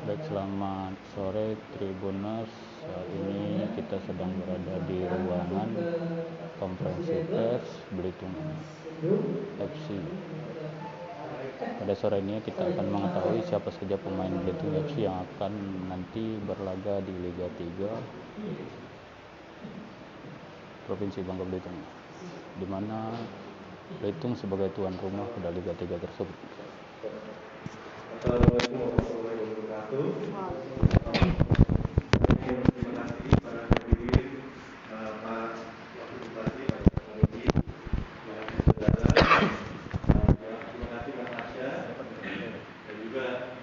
Baik, selamat sore Tribuners. Saat ini kita sedang berada di ruangan konferensi pers Belitung FC. Pada sore ini kita akan mengetahui siapa saja pemain Belitung FC yang akan nanti berlaga di Liga 3 Provinsi Bangka Belitung, di mana Belitung sebagai tuan rumah pada Liga 3 tersebut. Assalamualaikum warahmatullahi wabarakatuh. Terima kasih para hadirin, Pak Wakil Bupati, Pak Teknologi, saudara. Terima kasih Mas Asya dan juga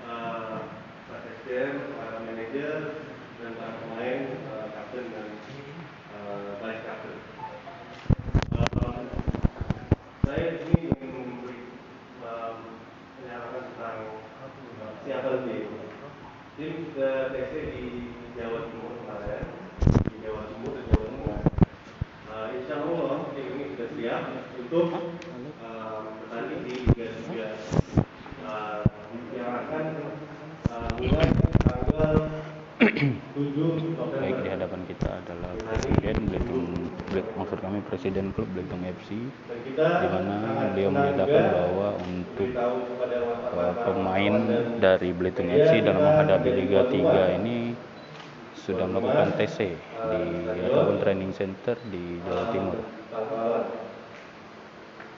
Pak SDM, para manajer dan para pemain, kapten dan vice kapten. Saya di sini ingin memberi penjelasan tentang siapa tim. Tim TC di Jawa Timur kemarin, di Jawa Timur dan Jawa Tengah. Insya Allah tim ini sudah siap untuk bertanding di Liga 3 yang akan mulai tanggal 7 November. Baik, di hadapan kita adalah Presiden Belitung, maksud kami Presiden Klub Belitung FC, di mana beliau menyatakan bahwa untuk pemain dari Belitung FC dalam menghadapi Liga 3 ini sudah melakukan TC ataupun training center di Jawa Timur.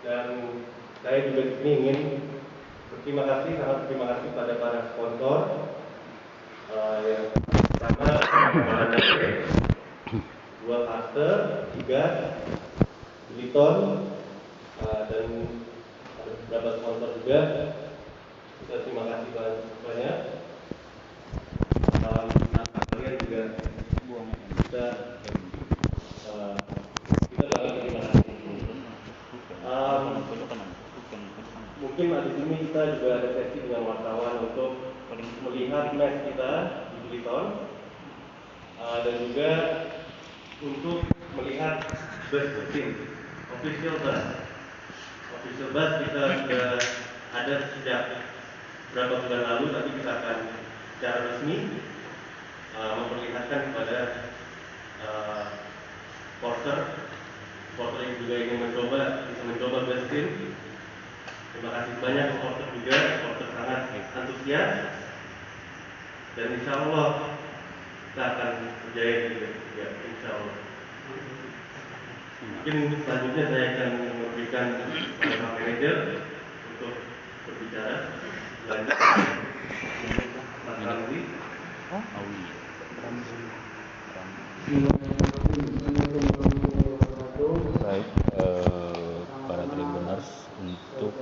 Dan saya juga ingin berterima kasih, sangat berterima kasih pada para sponsor yang pertama dua Master, 3 Beliton, dan ada beberapa sponsor juga. Kita terima kasih banyak. Kalian juga kita bakal terima kasih. Mungkin di sini kita juga ada sesi dengan wartawan untuk melihat match kita di Beliton, dan juga untuk melihat bus tim, official bus kita sudah ada sejak berapa bulan lalu, tapi kita akan secara resmi memperlihatkan kepada supporter yang juga ingin bisa mencoba bus tim. Terima kasih banyak supporter juga, supporter sangat antusias, dan insya Allah kita akan berjaya juga, ya, insya Allah. Mungkin selanjutnya saya akan memberikan pada Pak Manajer untuk berbicara. Lanjut, Mas Ramzi. Baik, para Tribuners, untuk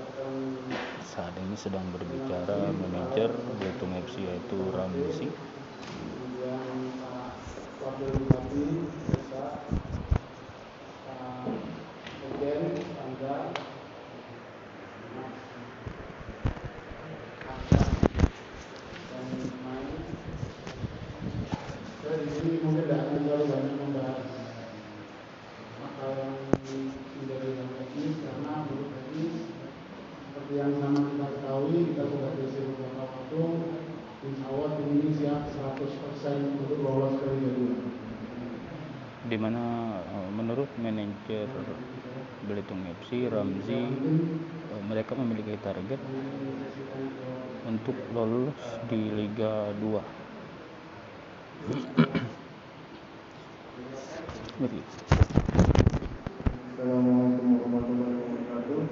saat ini sedang berbicara manajer Belitung FC yaitu Ramzi. Di sini mungkin tidak akan terlalu banyak membahas hal yang menjadi teknis, karena menurut teknis seperti yang sama kita ketahui, kita sudah DC beberapa waktu. Insya Allah tim ini siap 100% untuk lolos ke Liga 2. Di mana menurut manajer Belitung FC Ramzi, mereka memiliki target untuk lolos di Liga 2. Assalamualaikum warahmatullahi wabarakatuh.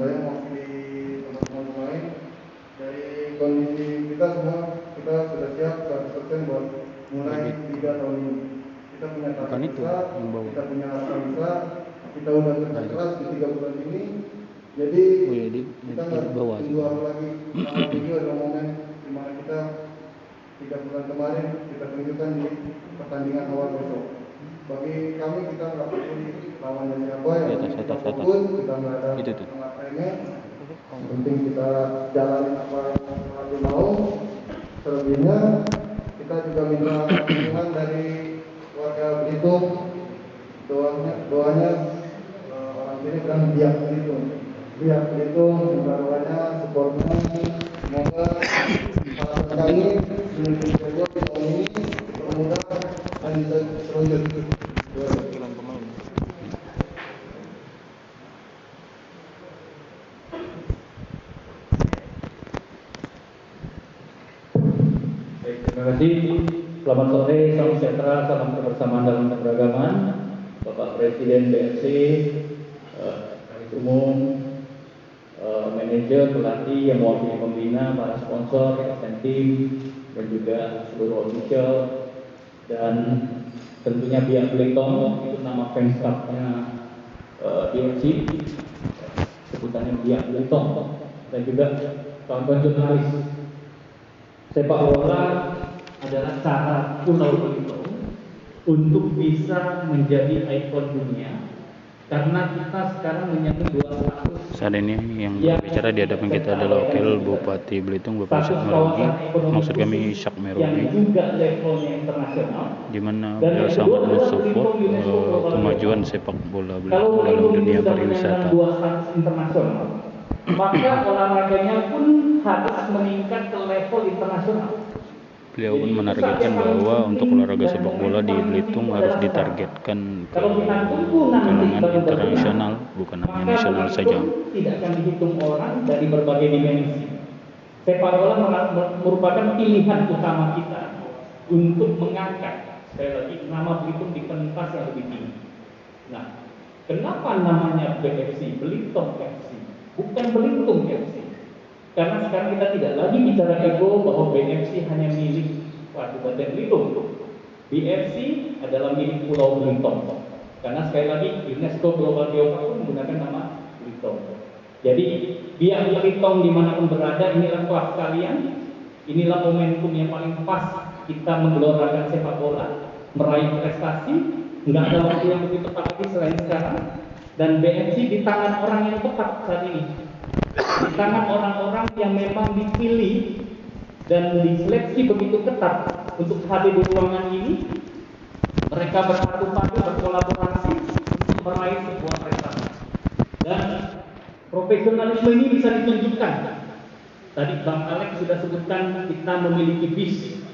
Saya mewakili teman-teman pemain. Dari kondisi kita semua, kita sudah siap 100% buat mulai Liga tahun ini. Kita punya target besar, kita punya harapan besar. Kita udah kerja keras di 3 bulan ini, jadi kita nggak tunggu apa lagi. Ini adalah momen dimana kita 3 bulan kemarin kita tunjukkan di pertandingan awal besok. Bagi kami, kita nggak peduli lawannya siapa, yang apapun, kita nggak ada semangat remeh. Yang penting kita jalanin apa yang kami mau. Selebihnya kita juga minta dukungan dari warga Belitung doanya orang sini bilang biak itu doanya supportnya semoga para kami menuju kedua di tahun ini mudah dan bisa terwujud. Terima kasih. Selamat sore, salam sejahtera, salam kebersamaan dalam keberagaman. Bapak Presiden BFC, Kadis Umum, manajer, pelatih yang mewakili pembina, para sponsor, asisten tim, dan juga seluruh official, dan tentunya pihak Belitung, itu nama fans clubnya BFC, sebutannya pihak Belitung, dan juga kawan-kawan jurnalis. Sepak bola adalah cara Pulau Belitung untuk bisa menjadi ikon dunia, karena kita sekarang menyambut dua status. Saat ini yang berbicara di hadapan kita adalah Wakil Bupati Belitung, Bapak Ishak Merogi, maksud kami Ishak Merogi, di mana beliau sangat mensupport kemajuan sepak bola Belitung dalam dunia pariwisata. Maka olahraganya pun harus meningkat ke level internasional. Beliau pun menargetkan bahwa untuk olahraga sepak bola di Belitung harus ditargetkan ke kalangan internasional, bukan hanya nasional saja. Tidak akan dihitung orang dari berbagai dimensi. Sepak bola merupakan pilihan utama kita untuk mengangkat, sekali lagi, nama Belitung di pentas yang lebih tinggi. Nah, kenapa namanya BFC, Belitung FC, bukan Belitung FC? Karena sekarang kita tidak lagi bicara ego bahwa BFC hanya milik Kabupaten Belitung. BFC adalah milik Pulau Belitung. Karena sekali lagi UNESCO Global Geopark pun menggunakan nama Belitung. Jadi biar Belitung dimanapun berada, inilah klub kalian, inilah momentum yang paling pas kita menggelorkan sepak bola, meraih prestasi. Nggak ada waktu yang lebih tepat lagi selain sekarang. Dan BFC di tangan orang yang tepat saat ini, di tangan orang-orang yang memang dipilih dan diseleksi begitu ketat untuk hadir di ruangan ini. Mereka bersatu padu berkolaborasi untuk meraih sebuah prestasi, dan profesionalisme ini bisa ditunjukkan. Tadi Bang Alex sudah sebutkan kita memiliki visi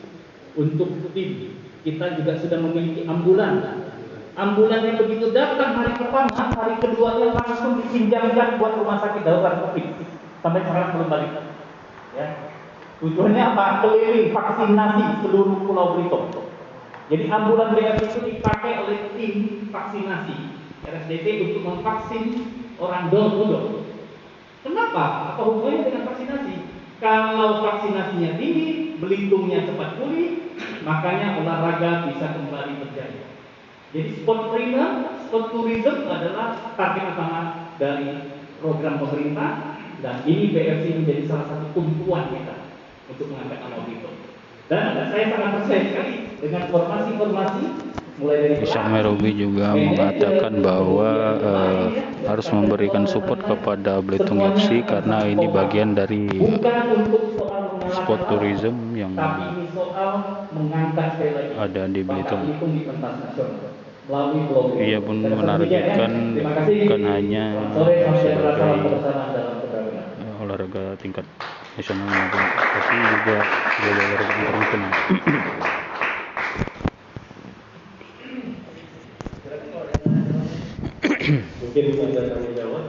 untuk tim, kita juga sudah memiliki ambulan yang begitu datang hari pertama, hari keduanya langsung dipinjamkan buat rumah sakit darurat COVID. Sampai sekarang belum balik. Ya. Tujuannya apa? Keliling vaksinasi seluruh Pulau Belitung. Jadi ambulan BFC itu dipakai oleh tim vaksinasi RSDT untuk memvaksin orang door to door. Kenapa? Apa hubungannya dengan vaksinasi? Kalau vaksinasinya tinggi, Belitungnya cepat pulih, makanya olahraga bisa kembali terjadi. Jadi sport tourism adalah target utama dari program pemerintah, dan ini BFC menjadi salah satu tumpuan kita untuk mengangkat nama Belitung. Dan saya sangat percaya sekali dengan formasi-formasi mulai dari Ishak Merogi juga mengatakan bahwa harus memberikan support kepada Belitung FC karena ini bagian dari sport tourism yang ada di Belitung. Ia pun menargetkan bukan hanya sebagai olahraga tingkat nasional maupun tapi juga sebagai olahraga internasional. Mungkin ada tanggung jawab.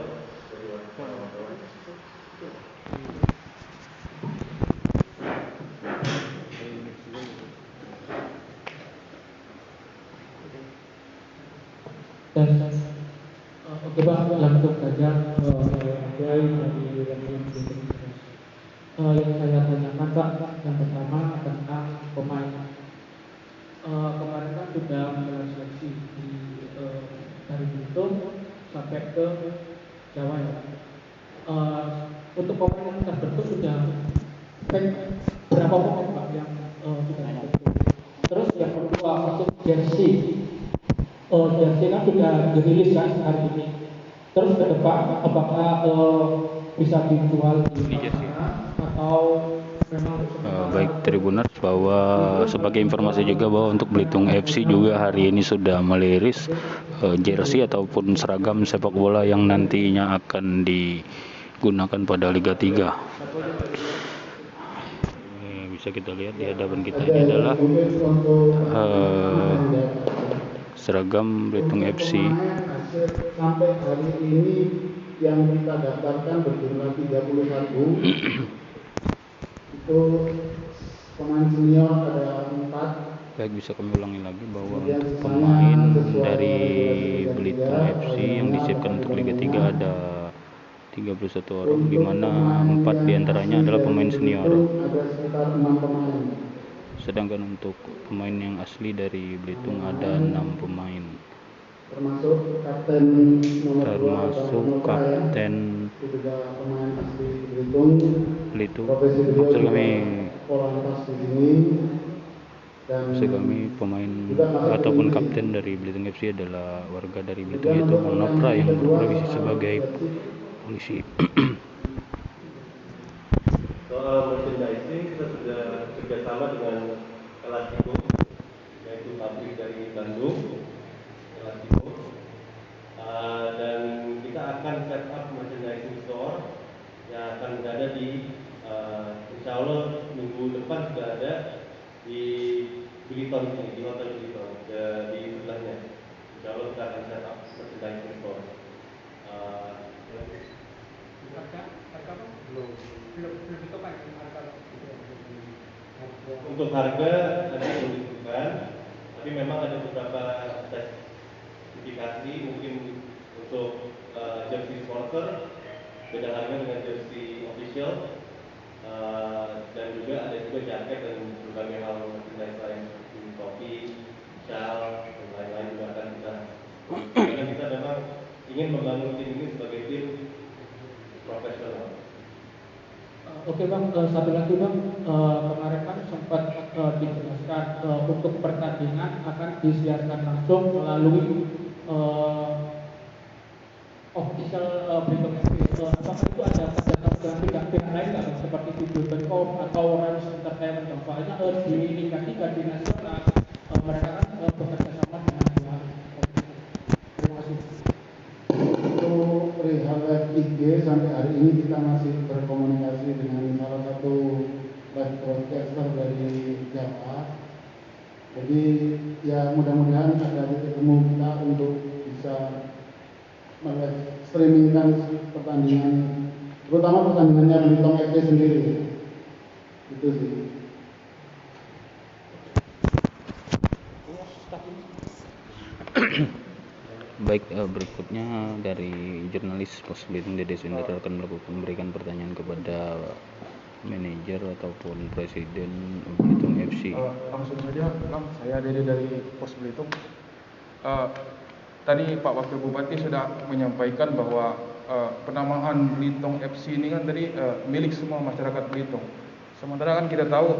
Oke Pak, langsung saja dari yang saya tanyakan Pak, yang pertama tentang pemain. Kemarin kan sudah melakukan seleksi dari Belitung sampai ke Jawa ya. Untuk pemain yang sudah bentuk sudah berapa pemain Pak yang sudah bentuk? Terus yang kedua untuk jersey. Jersey kan sudah dirilis kan hari ini. Terus ke depan apakah bisa dijual di mana atau memang baik Tribuners, bahwa sebagai informasi juga bahwa untuk Belitung FC juga hari ini sudah meliris jersey ataupun seragam sepak bola yang nantinya akan digunakan pada Liga 3. Ini bisa kita lihat di hadapan kita ini adalah seragam Belitung FC. Sampai hari ini yang kita daftarkan berjumlah 31. Itu pemain senior ada 4. Baik, bisa kami ulangi lagi bahwa untuk pemain dari Belitung FC yang disiapkan untuk Liga 3 ada 31 orang, di mana 4 diantaranya adalah pemain senior. Ada sekitar 6 pemain. Sedangkan untuk pemain yang asli dari Belitung ada 6 pemain. Termasuk kapten juga pemain asli Belitung. Profesi beliau maksud kami Polantas di sini. Dan maksud kami pemain ataupun kapten dari Belitung FC adalah warga dari Belitung, yaitu Bang Nopra yang berprofesi sebagai polisi. Soal merchandising kita sudah kerjasama dengan Elastico, yaitu pabrik dari Bandung, Elastico, dan kita akan set up merchandising store yang akan berada di insya Allah minggu depan sudah ada di Biliton ini, di Hotel Biliton, di sebelahnya. Insya Allah kita akan set up merchandising store. Untuk harga nanti belum ditentukan, tapi memang ada beberapa spesifikasi. Mungkin untuk jersey sponsor beda harga dengan jersey official, dan juga ada jaket dan berbagai hal merchandise lain seperti topi, shawl, dan lain-lain juga akan kita. Karena kita memang ingin membangun tim ini sebagai tim profesional. Oke Bang, satu lagi Bang, kemarin kan sempat dijelaskan untuk pertandingan akan disiarkan langsung melalui official Belitung FC. Apakah itu ada pihak lain nggak Bang, seperti Video.com atau Rans Entertainment Bang? Soalnya di Liga 3 di nasional mereka kan bekerja sama dengan pihak. Terima kasih. Perihal IG sampai hari ini kita masih berkomunikasi dengan salah satu live broadcaster dari Jawa. Jadi ya mudah-mudahan ada titik temu kita untuk bisa streamingkan pertandingan, terutama pertandingannya Belitung FC sendiri. Itu sih. Baik, berikutnya dari jurnalis Pos Belitung Dede Sindara akan memberikan pertanyaan kepada manajer ataupun presiden Belitung FC. Langsung saja, Bang. Saya Dede dari Pos Belitung. Tadi Pak Wakil Bupati sudah menyampaikan bahwa penamaan Belitung FC ini kan dari milik semua masyarakat Belitung. Sementara kan kita tahu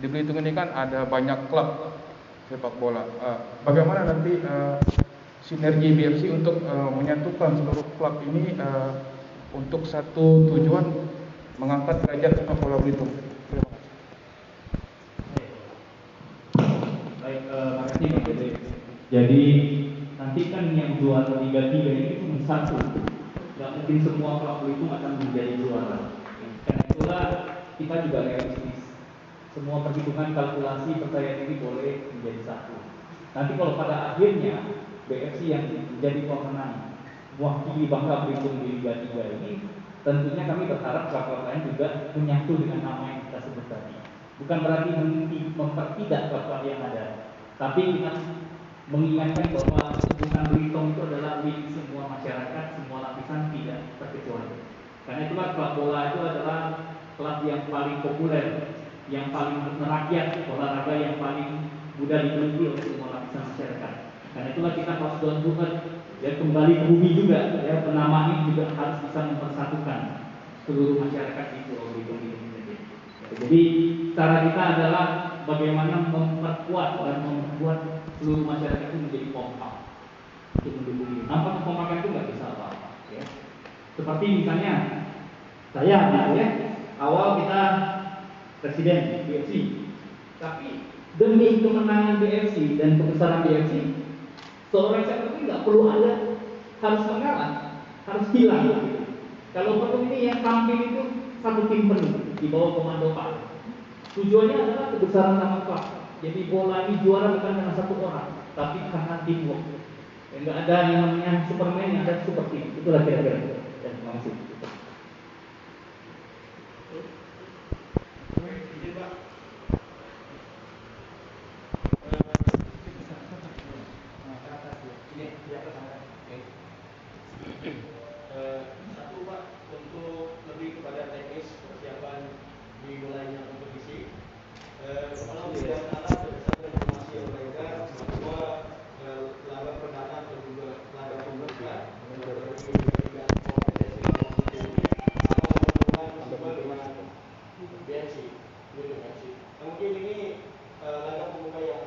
di Belitung ini kan ada banyak klub sepak bola. Bagaimana nanti sinergi BFC untuk menyatukan seluruh klub ini untuk satu tujuan mengangkat derajat sepak bola Belitung? Terima kasih. Baik, makasih Pak Dede. Jadi nanti kan yang juara Liga 3 ini cuma satu. Tidak mungkin semua klub Belitung akan menjadi juara. Karena itulah kita juga realistis. Semua perhitungan kalkulasi percaya diri boleh menjadi satu. Nanti kalau pada akhirnya BFC yang menjadi pemenang mewakili Bangka Belitung di Liga 3 ini, tentunya kami berharap klub-klub lain juga menyatu dengan nama yang kita sebut tadi. Bukan berarti mempertidak klub-klub yang ada, tapi kita mengingatkan bahwa hubungan Belitung itu adalah milik semua masyarakat, semua lapisan tidak terkecuali. Karena itulah klub bola itu adalah klub yang paling populer, yang paling merakyat, olahraga yang paling mudah dimengerti oleh semua lapisan masyarakat. Karena itulah kita harus doa ya kembali ke bumi juga, ya penamaan ini juga harus bisa mempersatukan seluruh masyarakat di Pulau Belitung ini. Jadi cara kita adalah bagaimana memperkuat dan membuat seluruh masyarakat itu menjadi kompak untuk mendukung ini. Tanpa kekompakan itu nggak bisa apa-apa. Ya. Seperti misalnya saya, ya, awal kita presiden BFC, tapi demi kemenangan BFC dan kebesaran BFC, Seorang sekretari nggak perlu ada, harus mengalah, harus hilang. Kalau perlu ini yang tampil itu satu tim penuh di bawah komando Pak. Tujuannya adalah kebesaran nama Pak. Jadi bola ini juara bukan karena satu orang, tapi karena teamwork. Enggak ada yang namanya Superman, yang ada super team. Itulah kira-kira. Dan terima kasih. Satu Pak, untuk lebih kepada teknis persiapan dimulainya kompetisi. Kalau tidak salah berdasarkan informasi yang beredar bahwa laga perdana dan juga laga pembuka dari Liga Kompetisi ini akan berhubungan dengan BNC. Mungkin ini laga pembuka yang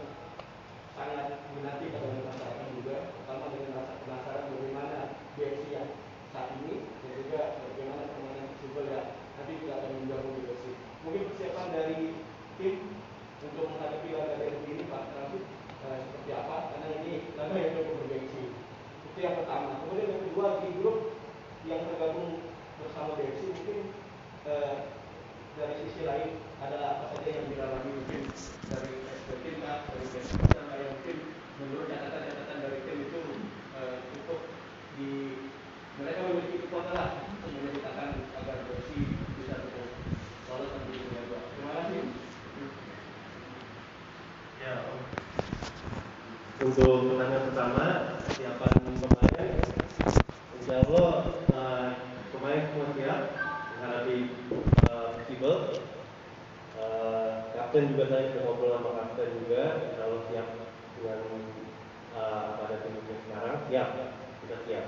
sangat dinantikan oleh masyarakat juga, pertama dengan rasa penasaran bagaimana BNC yang saat ini dan juga bagaimana permainan Persibol yang nanti kita akan menggabung di BNC. Mungkin persiapan dari tim untuk menghadapi laga derby ini Pak Raffi seperti apa? Karena ini laga yang cukup bergengsi. Itu yang pertama. Kemudian yang kedua, di grup yang tergabung bersama BNC mungkin dari sisi lain adalah apa saja yang dilalui mungkin dari tim Pak, dari BNC sama yang tim menurut catatan-catatan dari tim itu cukup di mereka memiliki kekuatan untuk menyediakan agar BNC bisa tetap lolos sampai di Liga 2. Terima kasih. Ya, untuk pertanyaan pertama, siapan pemain, insya Allah pemain semua siap menghadapi Persibol. Kapten juga saya sudah ngobrol sama kapten juga, insya Allah siap dengan pada timnya sekarang, siap, kita siap.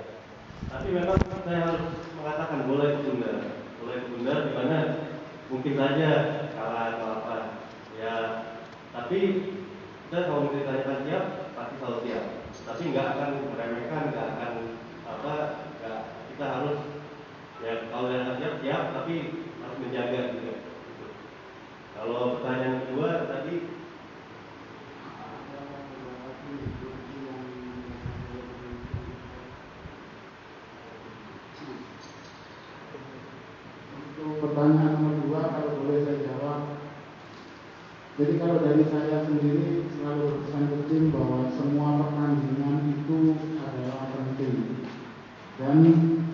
Tapi memang saya harus mengatakan bola itu tunda, di mana mungkin saja kalah atau apa, ya. Tapi kita kalau ditanyakan siap, pasti selalu siap. Tapi nggak akan meremehkan, nggak akan apa, nggak, kita harus ya kalau yang siap, tapi harus menjaga juga. Kalau pertanyaan kedua tadi, untuk pertanyaan nomor 2 kalau boleh saya jawab. Jadi kalau dari saya sendiri selalu berpesan ke tim bahwa semua pertandingan itu adalah penting. Dan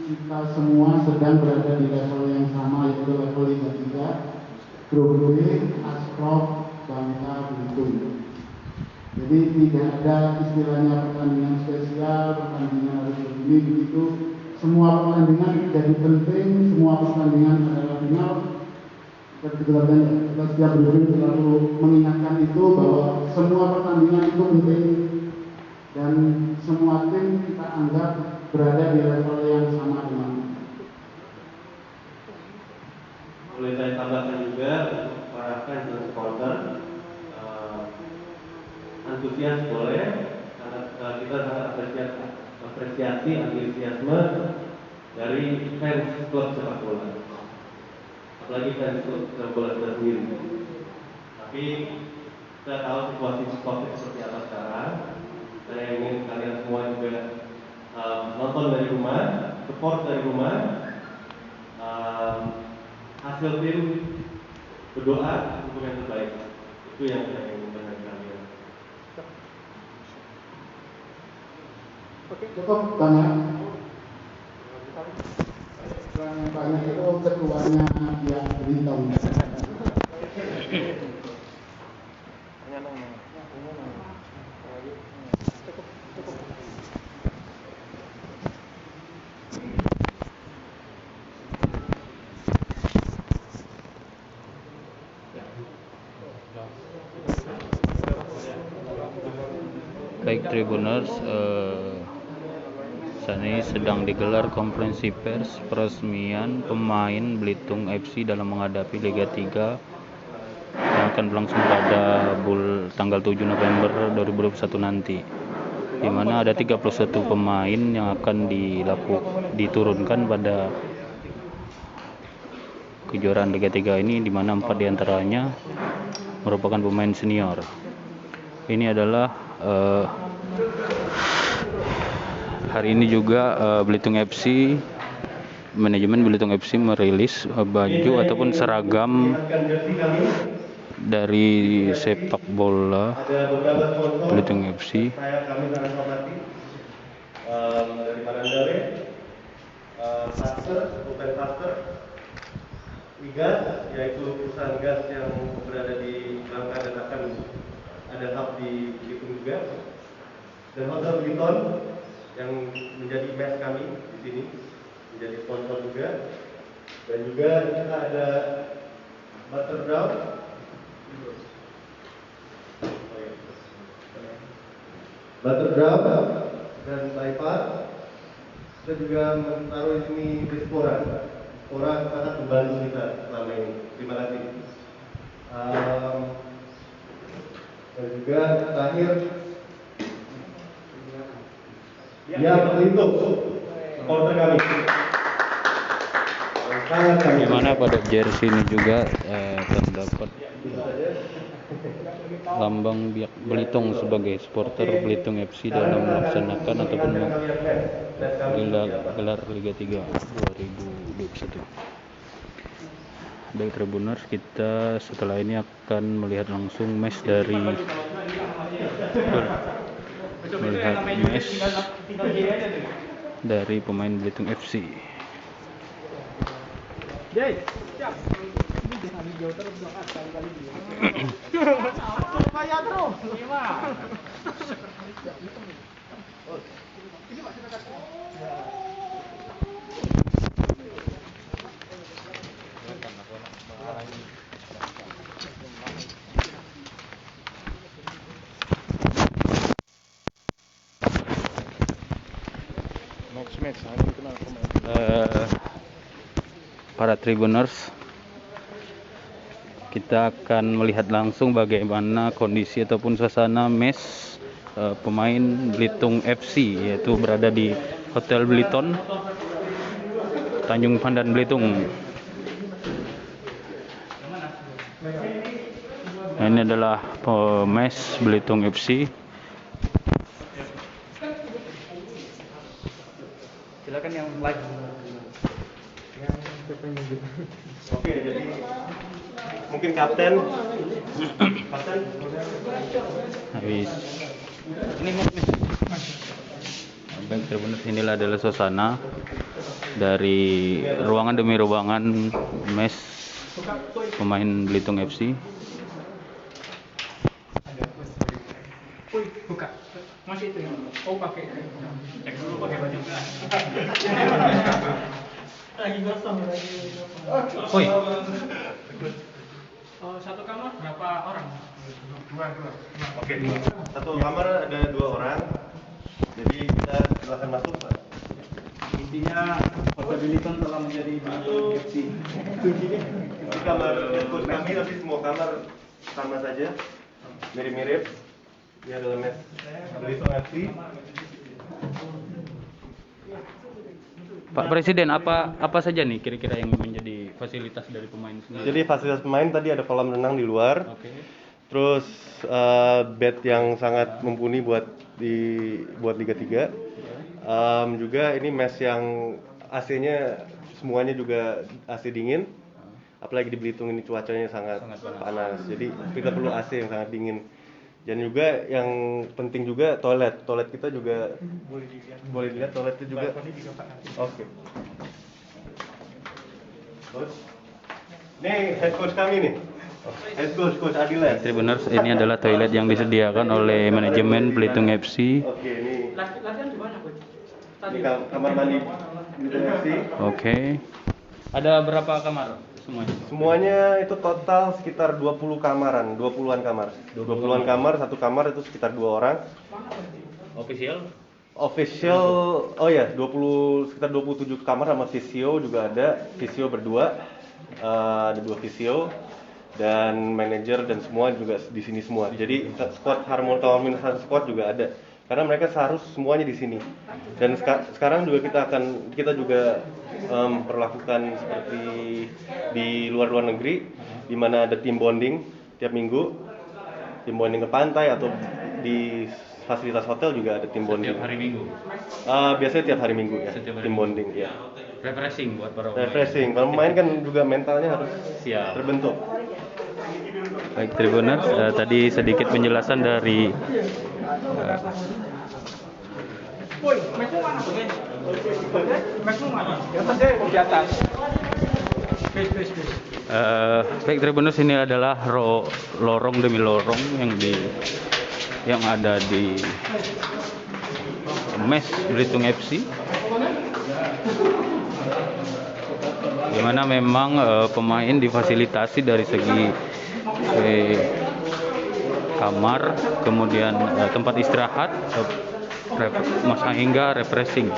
kita semua sedang berada di level yang sama, yaitu level Liga 3, Grup B, Asprof, Bangka, Belitung. Jadi tidak ada istilahnya pertandingan spesial, pertandingan harus begini begitu. Semua pertandingan jadi penting, semua pertandingan adalah final. Kita setiap briefing selalu mengingatkan itu bahwa semua pertandingan itu penting dan semua tim kita anggap berada di level yang sama dengan. boleh saya tambahkan juga untuk para fans dan supporter, antusias boleh, karena kita sangat apresiasi antusiasme dari fans klub sepak bola, apalagi fans klub sepak bola kita sendiri. Tapi kita tahu situasi COVID seperti apa sekarang. Saya ingin kalian semua juga nonton dari rumah, support dari rumah. Hasil tim berdoa untuk yang terbaik. Itu yang saya ingin dari kalian. Cukup banyak. Banyak itu ketuanya yang Belitung. Baik Tribuners, saat ini sedang digelar konferensi pers peresmian pemain Belitung FC dalam menghadapi Liga 3 yang akan berlangsung pada tanggal 7 November 2021 nanti, di mana ada 31 pemain yang akan diturunkan pada kejuaraan Liga 3 ini, di mana 4 diantaranya merupakan pemain senior. Ini adalah hari ini juga Belitung FC, manajemen Belitung FC merilis baju ataupun seragam dari sepak bola Belitung FC. Kami sangat hormati dari Panandare, Faster, Open Faster, Igas, yaitu perusahaan gas yang berada di Bangka dan akan ada hub di Belitung juga, dan Hotel Beliton yang menjadi mes kami di sini, menjadi sponsor juga, dan juga kita ada Butterdrown, dan Bypass. Kita juga menaruh di sini Dispora. Dispora sangat membantu kita selama ini. Terima kasih. Dan juga terakhir, ya Pelintut, supporter kami. Sangat kami. Di mana pada jersey ini juga terdapat lambang Biak Belitung sebagai supporter Belitung FC dalam melaksanakan ataupun gelar Liga 3 2021. Baik Tribuners, kita setelah ini akan melihat langsung match dari pemain Belitung FC. Para Tribuners, kita akan melihat langsung bagaimana kondisi ataupun suasana mes pemain Belitung FC, yaitu berada di Hotel Beliton, Tanjung Pandan, Belitung. Nah, ini adalah mes Belitung FC. Silakan yang live. Oke, jadi mungkin kapten. Habis. Ini mes. Baik Tribuners, inilah adalah suasana dari ruangan demi ruangan mes pemain Belitung FC. Buka. Masih itu ya? Oh, pakai itu. Cek dulu pakai baju enggak. Lagi gosong lagi. Woi. Satu kamar berapa orang? Dua. Oke, satu kamar ada 2 orang. Jadi kita silakan masuk, Pak. Intinya Hotel Belitung telah menjadi Belitung FC. Di kamar coach kami, tapi semua kamar sama saja, mirip-mirip. Ini adalah mes Belitung FC. Pak Presiden, apa saja nih kira-kira yang menjadi fasilitas dari pemain sendiri? Jadi fasilitas pemain tadi ada kolam renang di luar. Oke. Terus bed yang sangat mumpuni buat Liga 3. Juga ini mes yang AC-nya semuanya juga AC dingin. Apalagi di Belitung ini cuacanya sangat panas. Jadi kita perlu AC yang sangat dingin. Dan juga yang penting juga toilet kita juga boleh dilihat toiletnya juga. Oke. Coach, nih head coach kami nih. Head coach Adilan. Tribuners, ini adalah toilet yang disediakan oleh manajemen Belitung FC. Oke, ini. Latihan di mana, Coach? Ini kamar mandi Belitung FC. Oke. Ada berapa kamar semuanya? Semuanya itu total sekitar 20 kamaran, 20-an kamar. 20-an kamar, satu kamar itu sekitar 2 orang. Official, oh ya, sekitar 27 kamar sama visio juga ada. Visio berdua, ada 2 visio. Dan manajer dan semua juga di sini semua. Jadi squad harmonisasi squad juga ada. Karena mereka seharus semuanya di sini. Dan sekarang juga kita juga perlakukan seperti di luar negeri, di mana ada tim bonding tiap minggu, tim bonding ke pantai atau di fasilitas hotel juga ada tim bonding. Setiap hari Minggu. Biasanya tiap hari Minggu ya. Setiap hari Tim Minggu. bonding ya. Refreshing buat para pemain. Refreshing. Para pemain kan juga mentalnya harus Siap. terbentuk. Baik Tribuners, tadi sedikit penjelasan dari baik Tribuners, ini adalah lorong demi lorong yang ada di mes Belitung FC, di mana memang pemain difasilitasi dari segi kamar, kemudian tempat istirahat, hingga refreshing.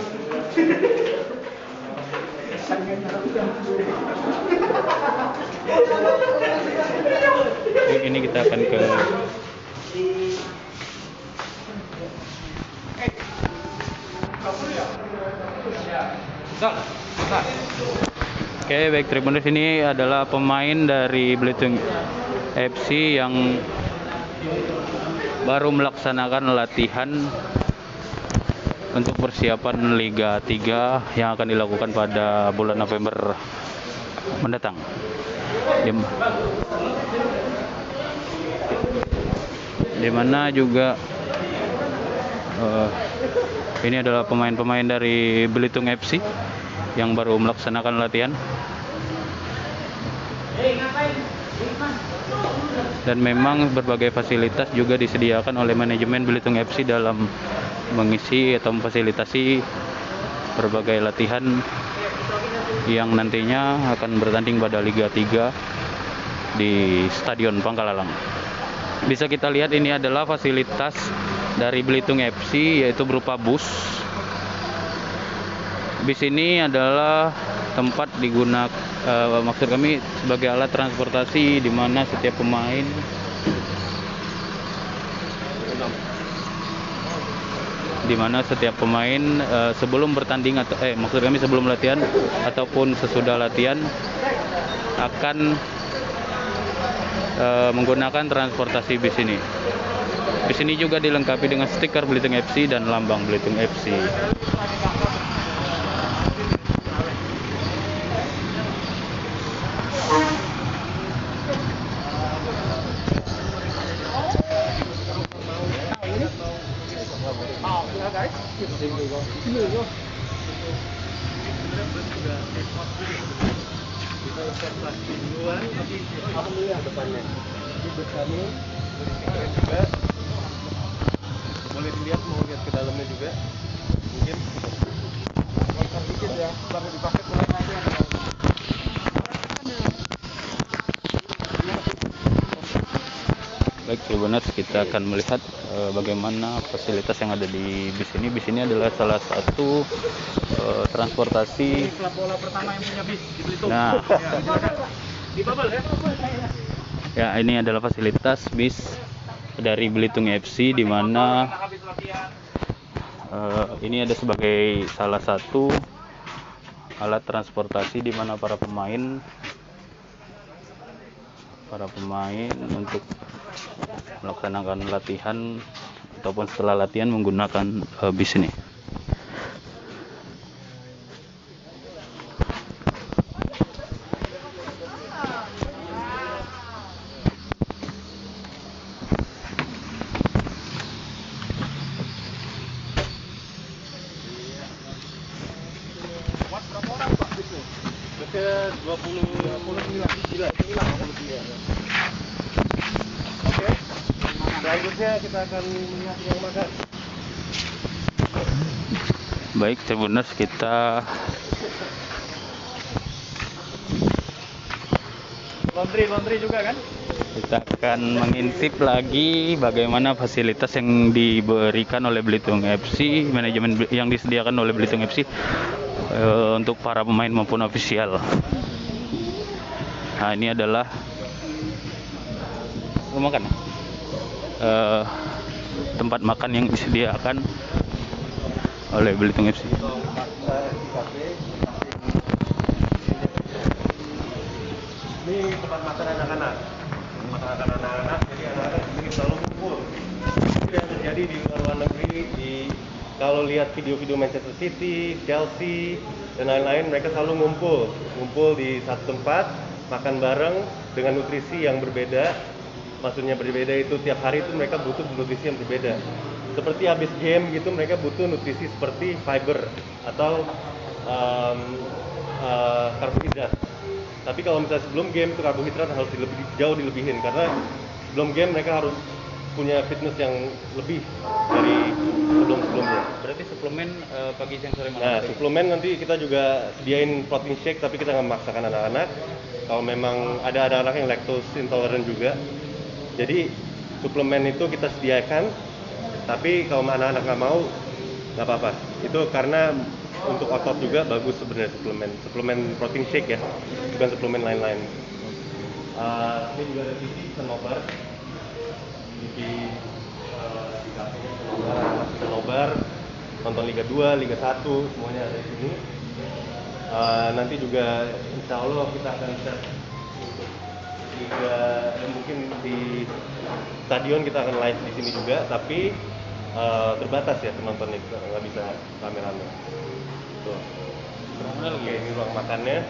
Ini kita akan ke Oke, baik Tribuners, ini adalah pemain dari Belitung FC yang baru melaksanakan latihan untuk persiapan Liga 3 yang akan dilakukan pada bulan November mendatang. Di mana juga ini adalah pemain-pemain dari Belitung FC yang baru melaksanakan latihan. Dan memang berbagai fasilitas juga disediakan oleh manajemen Belitung FC dalam mengisi atau memfasilitasi berbagai latihan yang nantinya akan bertanding pada Liga 3 di Stadion Pangkalalang. Bisa kita lihat ini adalah fasilitas dari Belitung FC, yaitu berupa bus. Bis ini adalah tempat digunakan, maksud kami sebagai alat transportasi di mana setiap pemain sebelum bertanding atau maksud kami sebelum latihan ataupun sesudah latihan akan menggunakan transportasi bis ini. Bis ini juga dilengkapi dengan stiker Belitung FC dan lambang Belitung FC. Boleh dilihat, mau lihat ke dalamnya juga mungkin sedikit ya, baru dipakai mulai nanti ada. Baik Tribuners, kita akan melihat bagaimana fasilitas yang ada di bis ini. Bis ini adalah salah satu transportasi. Klub bola pertama yang punya bis di Belitung. Nah, Di Babel ya. ya ini adalah fasilitas bis dari Belitung FC, di mana ini ada sebagai salah satu alat transportasi di mana para pemain untuk melaksanakan latihan ataupun setelah latihan menggunakan bis ini. Ke 29. Oke. Selanjutnya kita akan melihat ruang makan. Baik Tribuners, kita Laundry juga kan? kita akan mengintip lagi bagaimana fasilitas yang diberikan oleh Belitung FC, manajemen yang disediakan oleh Belitung FC untuk para pemain maupun ofisial. Nah, ini adalah rumah makan, tempat makan yang disediakan oleh Belitung FC. Ini tempat makan anak-anak. Jadi anak-anak di sini selalu kumpul. Itu yang terjadi di luar negeri, kalau lihat video-video Manchester City, Chelsea, dan lain-lain, mereka selalu ngumpul di satu tempat, makan bareng dengan nutrisi yang berbeda. Maksudnya berbeda itu tiap hari itu mereka butuh nutrisi yang berbeda. Seperti habis game gitu, mereka butuh nutrisi seperti fiber atau karbohidrat. Tapi kalau misalnya sebelum game itu karbohidrat harus jauh dilebihin, karena sebelum game mereka harus punya fitness yang lebih dari sebelumnya. Berarti suplemen pagi, siang, sore, malam. Nah, suplemen nanti kita juga sediain protein shake, tapi kita nggak memaksakan anak-anak. Kalau memang ada anak-anak yang lactose intolerant juga, jadi suplemen itu kita sediakan. Tapi kalau anak-anak nggak mau, nggak apa-apa. Itu karena untuk otot juga bagus sebenarnya suplemen protein shake ya, bukan suplemen lain-lain. Ini juga ada TV Senobar. TV di kafenya Senobar, nonton Liga 2, Liga 1, semuanya ada di sini. Nanti juga insya Allah kita akan set untuk Liga, mungkin di stadion kita akan live di sini juga, tapi terbatas ya penontonnya, nggak bisa rame-rame. Tuh. Oke, ini ruang makannya.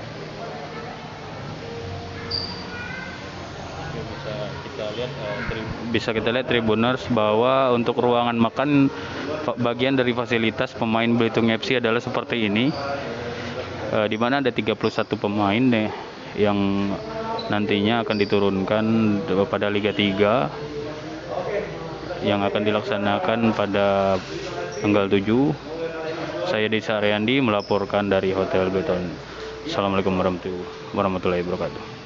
Bisa kita lihat Tribuners bahwa untuk ruangan makan bagian dari fasilitas pemain Belitung FC adalah seperti ini, di mana ada 31 pemain yang nantinya akan diturunkan pada Liga 3 yang akan dilaksanakan pada tanggal 7. Saya Desa Aryandi melaporkan dari Hotel Beton. Assalamualaikum warahmatullahi wabarakatuh.